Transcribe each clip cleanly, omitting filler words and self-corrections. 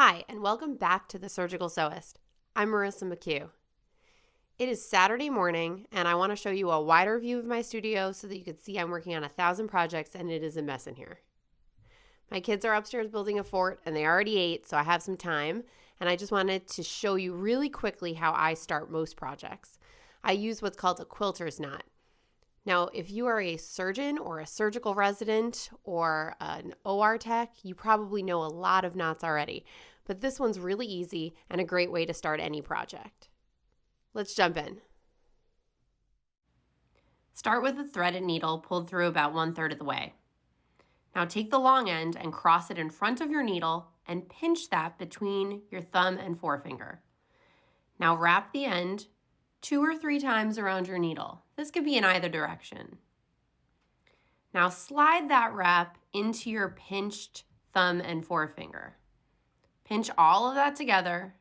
Hi, and welcome back to the Surgical Sewist. I'm Marissa McHugh. It is Saturday morning, and I want to show you a wider view of my studio so that you can see I'm working on 1,000 projects, and it is a mess in here. My kids are upstairs building a fort, and they already ate, so I have some time, and I just wanted to show you really quickly how I start most projects. I use what's called a quilter's knot. Now, if you are a surgeon or a surgical resident or an OR tech, you probably know a lot of knots already, but this one's really easy and a great way to start any project. Let's jump in. Start with a threaded needle pulled through about 1/3 of the way. Now take the long end and cross it in front of your needle and pinch that between your thumb and forefinger. Now wrap the end 2 or 3 times around your needle. This could be in either direction. Now slide that wrap into your pinched thumb and forefinger. Pinch all of that together,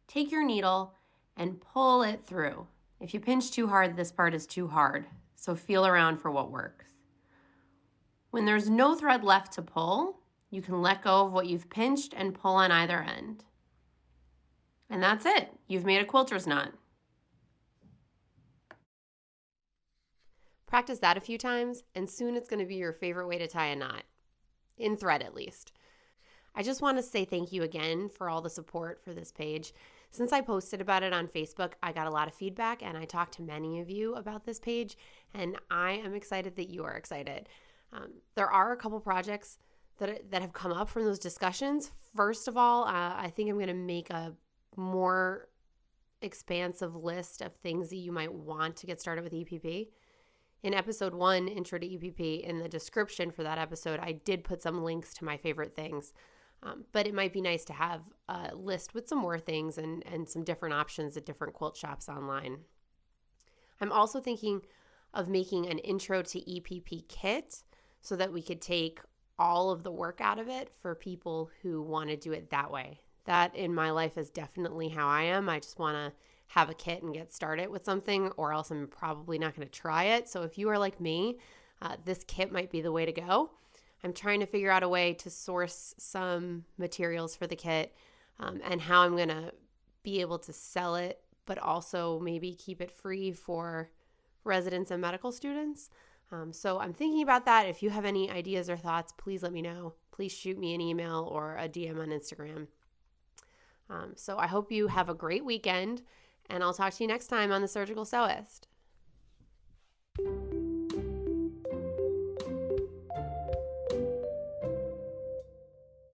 take your needle and pull it through. If you pinch too hard, this part is too hard, so feel around for what works. When there's no thread left to pull, you can let go of what you've pinched and pull on either end. And that's it. You've made a quilter's knot. Practice that a few times, and soon it's going to be your favorite way to tie a knot, in thread at least. I just want to say thank you again for all the support for this page. Since I posted about it on Facebook, I got a lot of feedback, and I talked to many of you about this page, and I am excited that you are excited. There are a couple projects that have come up from those discussions. First of all, I think I'm going to make a more expansive list of things that you might want to get started with EPP. In episode 1, Intro to EPP, in the description for that episode, I did put some links to my favorite things. But it might be nice to have a list with some more things and some different options at different quilt shops online. I'm also thinking of making an Intro to EPP kit so that we could take all of the work out of it for people who want to do it that way. That in my life is definitely how I am. I just want to have a kit and get started with something, or else I'm probably not going to try it. So if you are like me, this kit might be the way to go. I'm trying to figure out a way to source some materials for the kit and how I'm going to be able to sell it, but also maybe keep it free for residents and medical students. So I'm thinking about that. If you have any ideas or thoughts, please let me know. Please shoot me an email or a DM on Instagram. So I hope you have a great weekend, and I'll talk to you next time on the Surgical Sewist.